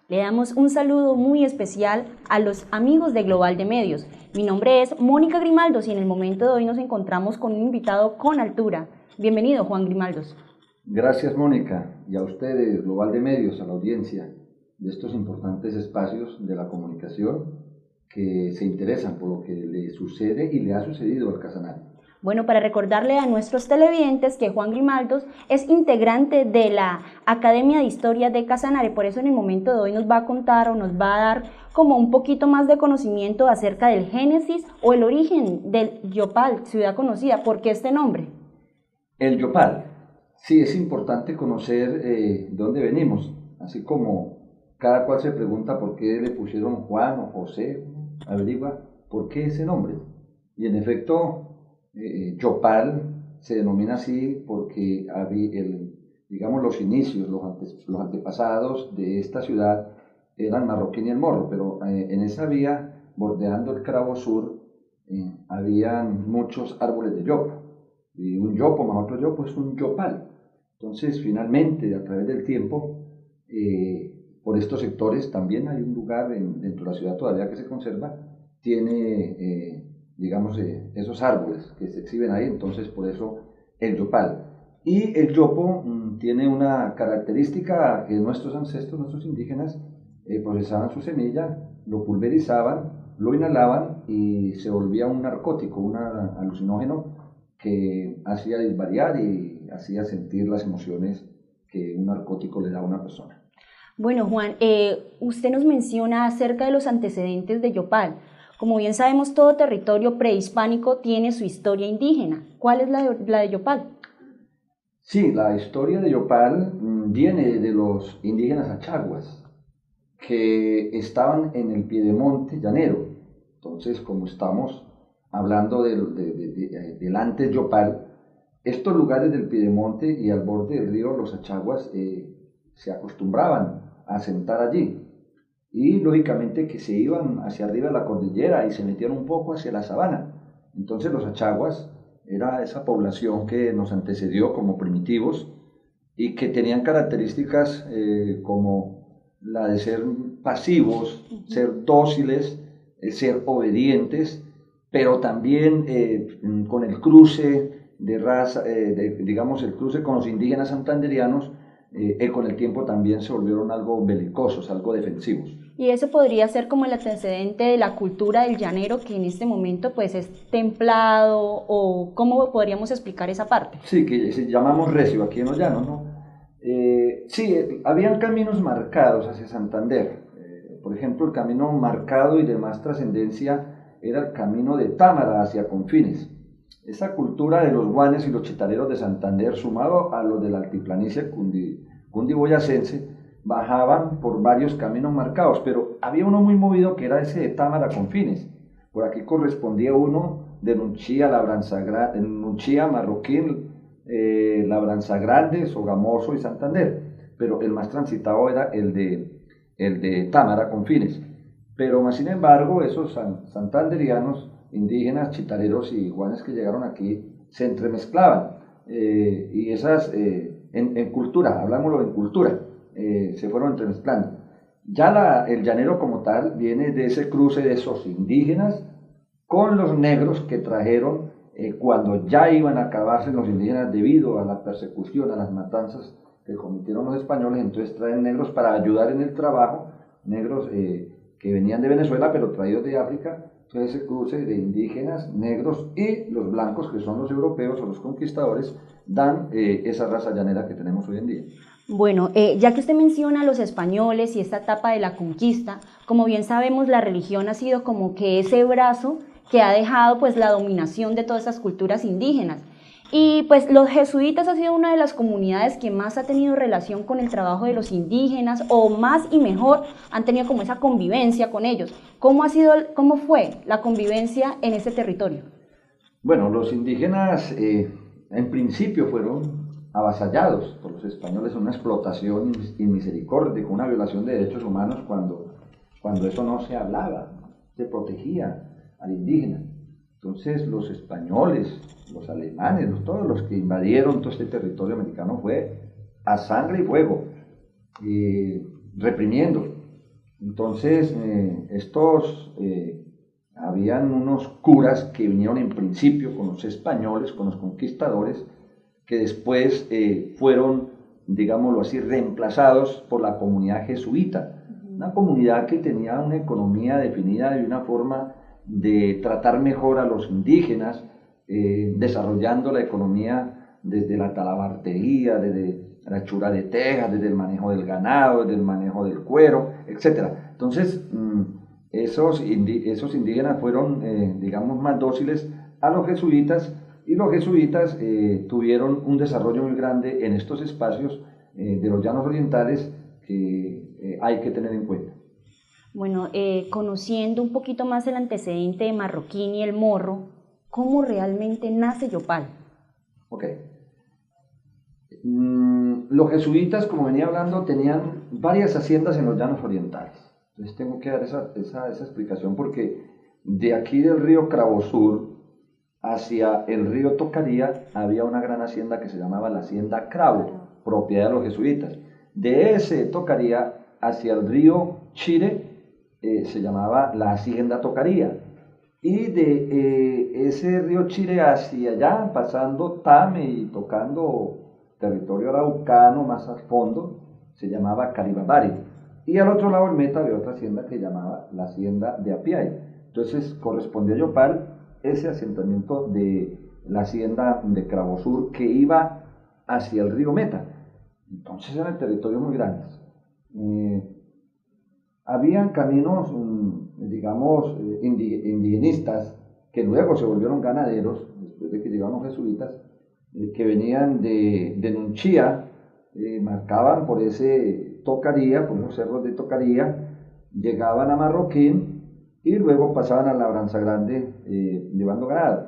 Le damos un saludo muy especial a los amigos de Global de Medios. Mi nombre es Mónica Grimaldos y en el momento de hoy nos encontramos con un invitado con altura. Bienvenido, Juan Grimaldos. Gracias, Mónica, y a ustedes, Global de Medios, a la audiencia de estos importantes espacios de la comunicación que se interesan por lo que le sucede y le ha sucedido al Casanare. Bueno, para recordarle a nuestros televidentes que Juan Grimaldos es integrante de la Academia de Historia de Casanare, por eso en el momento de hoy nos va a contar o nos va a dar como un poquito más de conocimiento acerca del génesis o el origen del Yopal, ciudad conocida. ¿Por qué este nombre? El Yopal, sí, es importante conocer de dónde venimos, así como cada cual se pregunta por qué le pusieron Juan o José, averigua por qué ese nombre. Y en efecto, Yopal se denomina así porque digamos los inicios, los antepasados de esta ciudad eran Marroquín y El Morro, pero en esa vía, bordeando el Crabo Sur, habían muchos árboles de yopo, y un yopo más otro yopo es un yopal. Entonces, finalmente, a través del tiempo, por estos sectores también hay un lugar dentro de la ciudad todavía que se conserva, tiene digamos, esos árboles que se exhiben ahí, entonces por eso el yopal. Y el yopo tiene una característica que nuestros ancestros, nuestros indígenas, procesaban su semilla, lo pulverizaban, lo inhalaban y se volvía un narcótico, un alucinógeno que hacía desvariar y hacía sentir las emociones que un narcótico le da a una persona. Bueno, Juan, usted nos menciona acerca de los antecedentes de Yopal. Como bien sabemos, todo territorio prehispánico tiene su historia indígena. ¿Cuál es la de Yopal? Sí, la historia de Yopal viene de los indígenas achaguas, que estaban en el piedemonte llanero. Entonces, como estamos hablando del antes Yopal, estos lugares del piedemonte y al borde del río, los achaguas se acostumbraban a asentar allí. Y lógicamente que se iban hacia arriba de la cordillera y se metían un poco hacia la sabana. Entonces los achaguas era esa población que nos antecedió como primitivos y que tenían características como la de ser pasivos, ser dóciles, ser obedientes, pero también con el cruce de raza, digamos el cruce con los indígenas santanderianos, con el tiempo también se volvieron algo belicosos, algo defensivos. Y eso podría ser como el antecedente de la cultura del llanero, que en este momento pues es templado, o ¿cómo podríamos explicar esa parte? Sí, que se llamamos recio aquí en los llanos, ¿no? Sí, habían caminos marcados hacia Santander. Por ejemplo, el camino marcado y de más trascendencia era el camino de Támara hacia Confines. Esa cultura de los guanes y los chitareros de Santander, sumado a los de la altiplanicie cundiboyacense, bajaban por varios caminos marcados, pero había uno muy movido que era ese de Támara Confines. Por aquí correspondía uno de Nunchía, Nunchía, Marroquín, Labranza Grande, Sogamoso y Santander, pero el más transitado era el de Támara Confines. Pero más sin embargo, esos santanderianos, indígenas, chitareros y guanes que llegaron aquí se entremezclaban, y esas en cultura, hablámoslo en cultura, se fueron entremezclando. Ya el llanero como tal viene de ese cruce de esos indígenas con los negros que trajeron cuando ya iban a acabarse los indígenas debido a la persecución, a las matanzas que cometieron los españoles. Entonces traen negros para ayudar en el trabajo, negros que venían de Venezuela pero traídos de África. Entonces ese cruce de indígenas, negros y los blancos, que son los europeos o los conquistadores, dan esa raza llanera que tenemos hoy en día. Bueno, ya que usted menciona a los españoles y esta etapa de la conquista, como bien sabemos, la religión ha sido como que ese brazo que ha dejado pues la dominación de todas esas culturas indígenas. Y pues los jesuitas ha sido una de las comunidades que más ha tenido relación con el trabajo de los indígenas, o más y mejor han tenido como esa convivencia con ellos. ¿Cómo fue la convivencia en ese territorio? Bueno, los indígenas en principio fueron avasallados por los españoles en una explotación inmisericordia, con una violación de derechos humanos cuando eso no se hablaba, se protegía al indígena. Entonces los españoles, los alemanes, todos los que invadieron todo este territorio americano fue a sangre y fuego, reprimiendo. Entonces, habían unos curas que vinieron en principio con los españoles, con los conquistadores, que después fueron, digámoslo así, reemplazados por la comunidad jesuita, una comunidad que tenía una economía definida de una forma de tratar mejor a los indígenas, desarrollando la economía desde la talabartería, desde la hechura de tejas, desde el manejo del ganado, desde el manejo del cuero, etc. Entonces, esos indígenas fueron, digamos, más dóciles a los jesuitas, y los jesuitas tuvieron un desarrollo muy grande en estos espacios de los llanos orientales que hay que tener en cuenta. Bueno, conociendo un poquito más el antecedente de Marroquín y el Morro, ¿cómo realmente nace Yopal? Ok. Los jesuitas, como venía hablando, tenían varias haciendas en los llanos orientales. Entonces tengo que dar esa explicación, porque de aquí del río Cravosur hacia el río Tocaría había una gran hacienda que se llamaba la Hacienda Cravo, propiedad de los jesuitas. De ese Tocaría hacia el río Chire se llamaba la Hacienda Tocaría. Y de ese río Chire hacia allá, pasando Tame y tocando territorio araucano más al fondo, se llamaba Caribabari. Y al otro lado del Meta había otra hacienda que llamaba la Hacienda de Apiay. Entonces correspondía a Yopal ese asentamiento de la hacienda de Cravosur, que iba hacia el río Meta. Entonces eran territorios muy grandes. Habían caminos, digamos, indigenistas, que luego se volvieron ganaderos, después de que llegaron los jesuitas, que venían de Nunchía, marcaban por ese Tocaría, por esos cerros de Tocaría, llegaban a Marroquín y luego pasaban a Labranza Grande llevando ganado,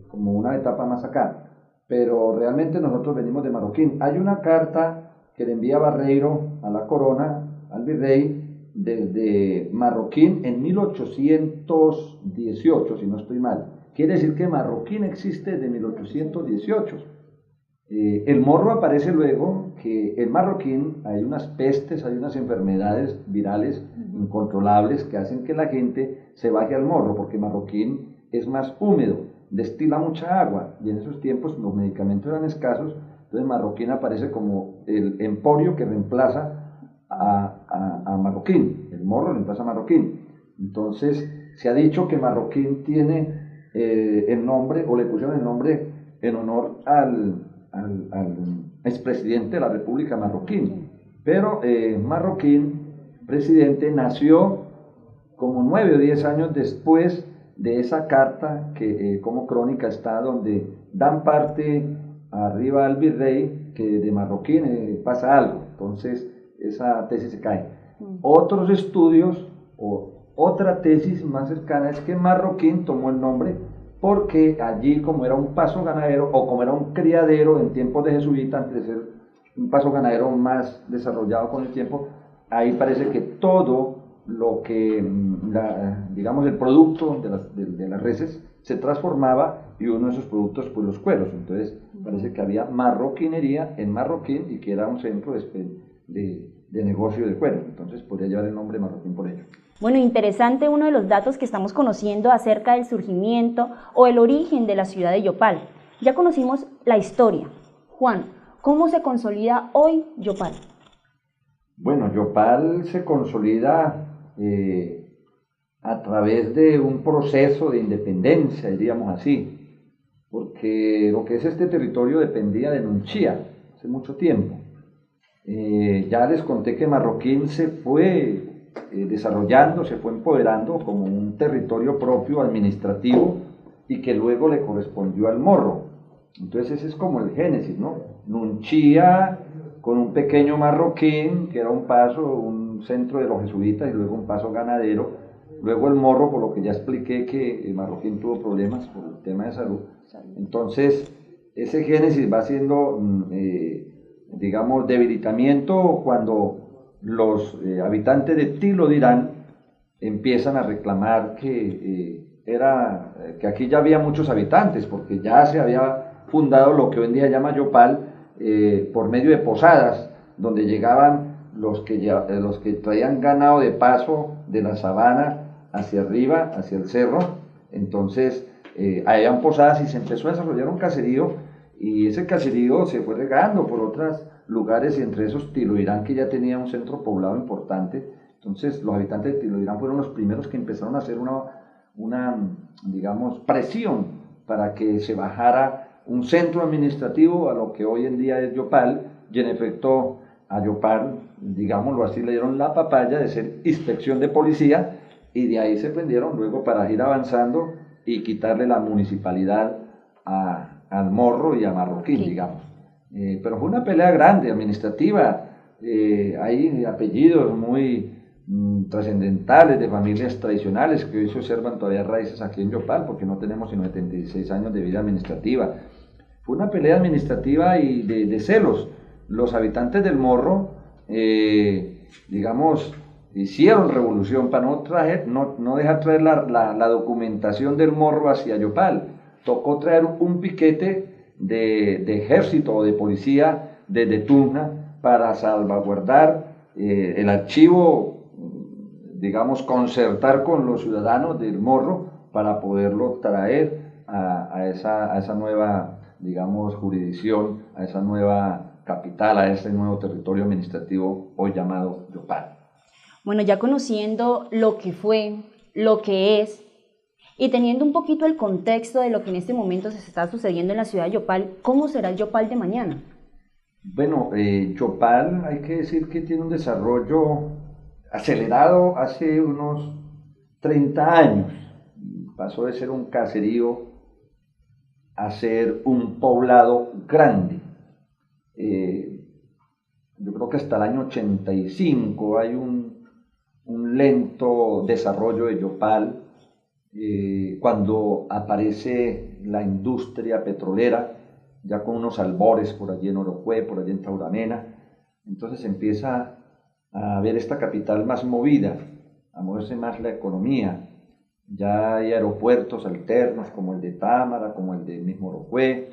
como una etapa más acá. Pero realmente nosotros venimos de Marroquín. Hay una carta que le envía Barreiro a la corona, al virrey, desde Marroquín en 1818, si no estoy mal. Quiere decir que Marroquín existe desde 1818. El Morro aparece luego, que en Marroquín hay unas pestes, hay unas enfermedades virales incontrolables que hacen que la gente se baje al Morro, porque Marroquín es más húmedo, destila mucha agua, y en esos tiempos los medicamentos eran escasos. Entonces Marroquín aparece como el emporio que reemplaza a Marroquín. El Morro reemplaza a Marroquín. Entonces se ha dicho que Marroquín tiene el nombre, o le pusieron el nombre en honor al expresidente de la República Marroquín. Pero Marroquín, presidente, nació como 9 o 10 años después de esa carta que como crónica está, donde dan parte arriba al virrey que de Marroquín pasa algo. Entonces esa tesis se cae. Otros estudios o otra tesis más cercana es que Marroquín tomó el nombre porque allí, como era un paso ganadero, o como era un criadero en tiempos de jesuita, antes de ser un paso ganadero más desarrollado con el tiempo, ahí parece que todo lo que, digamos, el producto de las reses se transformaba, y uno de esos productos, pues los cueros. Entonces parece que había marroquinería en Marroquín, y que era un centro de negocio de cuero. Entonces podría llevar el nombre Marroquín por ello. Bueno, interesante uno de los datos que estamos conociendo acerca del surgimiento o el origen de la ciudad de Yopal. Ya conocimos la historia. Juan, ¿cómo se consolida hoy Yopal? Bueno, Yopal se consolida a través de un proceso de independencia, diríamos así, porque lo que es este territorio dependía de Nunchía hace mucho tiempo. Ya les conté que Marroquín se fue desarrollando, se fue empoderando como un territorio propio administrativo, y que luego le correspondió al Morro. Entonces ese es como el génesis, ¿no? Nunchía con un pequeño Marroquín, que era un paso, un centro de los jesuitas, y luego un paso ganadero. Luego el Morro, por lo que ya expliqué que Marroquín tuvo problemas por el tema de salud. Entonces ese génesis va siendo, digamos, debilitamiento cuando los habitantes de Tilo de Irán empiezan a reclamar que aquí ya había muchos habitantes, porque ya se había fundado lo que hoy en día llama Yopal por medio de posadas, donde llegaban los que traían ganado de paso de la sabana hacia arriba, hacia el cerro. Entonces, habían posadas y se empezó a desarrollar un caserío, y ese caserío se fue regando por otros lugares, y entre esos Tiloirán, que ya tenía un centro poblado importante. Entonces, los habitantes de Tiloirán fueron los primeros que empezaron a hacer una digamos, presión para que se bajara un centro administrativo a lo que hoy en día es Yopal, y en efecto a Yopal, digámoslo así, le dieron la papaya de ser inspección de policía, y de ahí se prendieron luego para ir avanzando y quitarle la municipalidad al Morro y a Marroquín, sí, digamos. Pero fue una pelea grande, administrativa. Hay apellidos muy trascendentales de familias tradicionales que hoy se observan todavía raíces aquí en Yopal, porque no tenemos sino 76 años de vida administrativa. Fue una pelea administrativa y de celos. Los habitantes del Morro, digamos, hicieron revolución para no dejar traer la documentación del Morro hacia Yopal. Tocó traer un piquete de ejército o de policía desde Tuna para salvaguardar el archivo, digamos, concertar con los ciudadanos del Morro para poderlo traer a esa nueva, digamos, jurisdicción, a esa nueva capital, a ese nuevo territorio administrativo hoy llamado Yopal. Bueno, ya conociendo lo que fue, lo que es, y teniendo un poquito el contexto de lo que en este momento se está sucediendo en la ciudad de Yopal, ¿cómo será el Yopal de mañana? Bueno, Yopal hay que decir que tiene un desarrollo acelerado hace unos 30 años. Pasó de ser un caserío a ser un poblado grande. Yo creo que hasta el año 85 hay un lento desarrollo de Yopal. Cuando aparece la industria petrolera, ya con unos albores por allí en Orocué, por allí en Tauramena, entonces empieza a ver esta capital más movida, a moverse más la economía. Ya hay aeropuertos alternos como el de Támara, como el de mismo Orocué,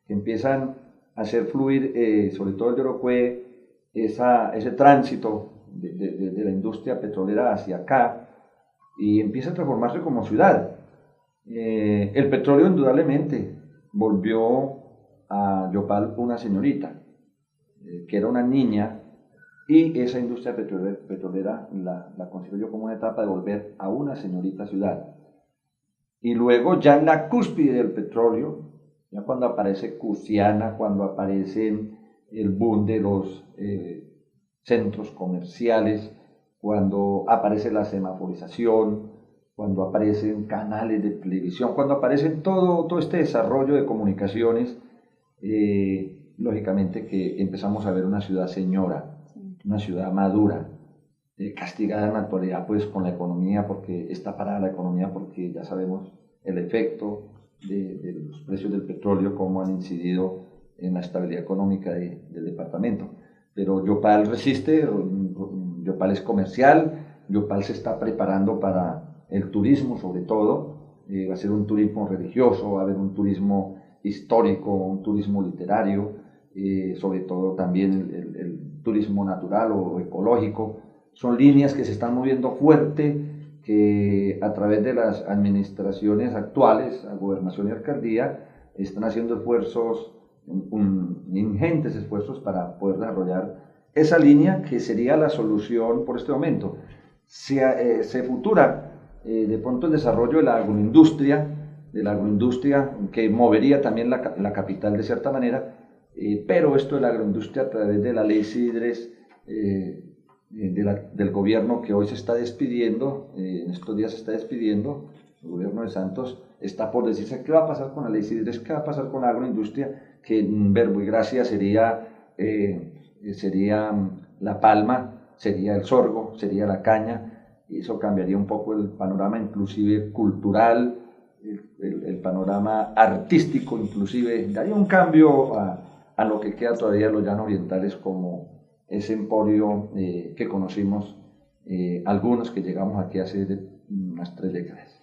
que empiezan a hacer fluir, sobre todo el de Orocué, ese tránsito de la industria petrolera hacia acá, y empieza a transformarse como ciudad. El petróleo indudablemente volvió a Yopal una señorita, que era una niña, y esa industria petrolera la considero yo como una etapa de volver a una señorita ciudad. Y luego ya en la cúspide del petróleo, ya cuando aparece Cusiana, cuando aparece el boom de los centros comerciales, cuando aparece la semaforización, cuando aparecen canales de televisión, cuando aparecen todo este desarrollo de comunicaciones, lógicamente que empezamos a ver una ciudad señora, una ciudad madura, castigada en la actualidad pues con la economía, porque está parada la economía, porque ya sabemos el efecto de los precios del petróleo, cómo han incidido en la estabilidad económica del departamento. Pero Yopal resiste, Yopal es comercial, Yopal se está preparando para el turismo sobre todo, va a ser un turismo religioso, va a haber un turismo histórico, un turismo literario, sobre todo también el turismo natural o ecológico. Son líneas que se están moviendo fuerte, que a través de las administraciones actuales, a gobernación y alcaldía, están haciendo esfuerzos, ingentes esfuerzos para poder desarrollar esa línea que sería la solución por este momento. Se futura de pronto el desarrollo de la agroindustria, que movería también la capital de cierta manera, pero esto de la agroindustria a través de la ley Sidres, del gobierno que hoy se está despidiendo, en estos días se está despidiendo, el gobierno de Santos está por decirse qué va a pasar con la ley Sidres, qué va a pasar con la agroindustria, que en verbo y gracia sería la palma, sería el sorgo, sería la caña, y eso cambiaría un poco el panorama inclusive cultural, el panorama artístico inclusive, daría un cambio a lo que queda todavía de los llanos orientales como ese emporio que conocimos algunos que llegamos aquí hace unas 3 décadas.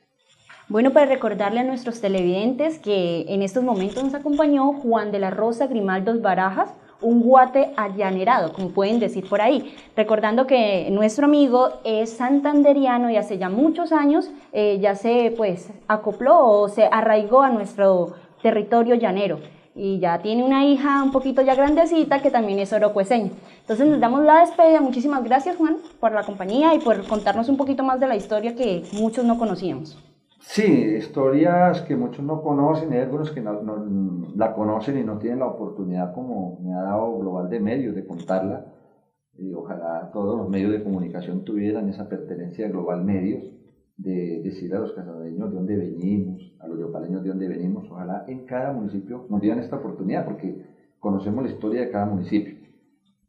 Bueno, para recordarle a nuestros televidentes que en estos momentos nos acompañó Juan de la Rosa Grimaldos Barajas, un guate allanerado, como pueden decir por ahí, recordando que nuestro amigo es santanderiano y hace ya muchos años ya se pues acopló o se arraigó a nuestro territorio llanero y ya tiene una hija un poquito ya grandecita que también es orocueseña. Entonces nos damos la despedida. Muchísimas gracias, Juan, por la compañía y por contarnos un poquito más de la historia que muchos no conocíamos. Sí, historias que muchos no conocen, hay algunos que no la conocen y no tienen la oportunidad, como me ha dado Global de Medios, de contarla. Y ojalá todos los medios de comunicación tuvieran esa pertenencia a Global Medios, de decir a los casandeños de dónde venimos, a los yopaleños de dónde venimos. Ojalá en cada municipio nos dieran esta oportunidad, porque conocemos la historia de cada municipio.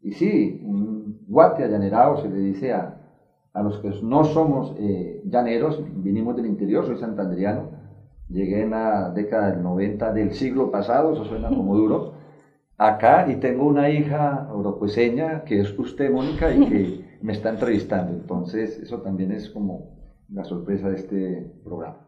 Y sí, un guate allanerado se le dice a los que no somos llaneros, vinimos del interior, soy santanderiano, llegué en la década del 90 del siglo pasado, eso suena como duro, acá, y tengo una hija orocueseña que es usted, Mónica, y que me está entrevistando, entonces eso también es como la sorpresa de este programa.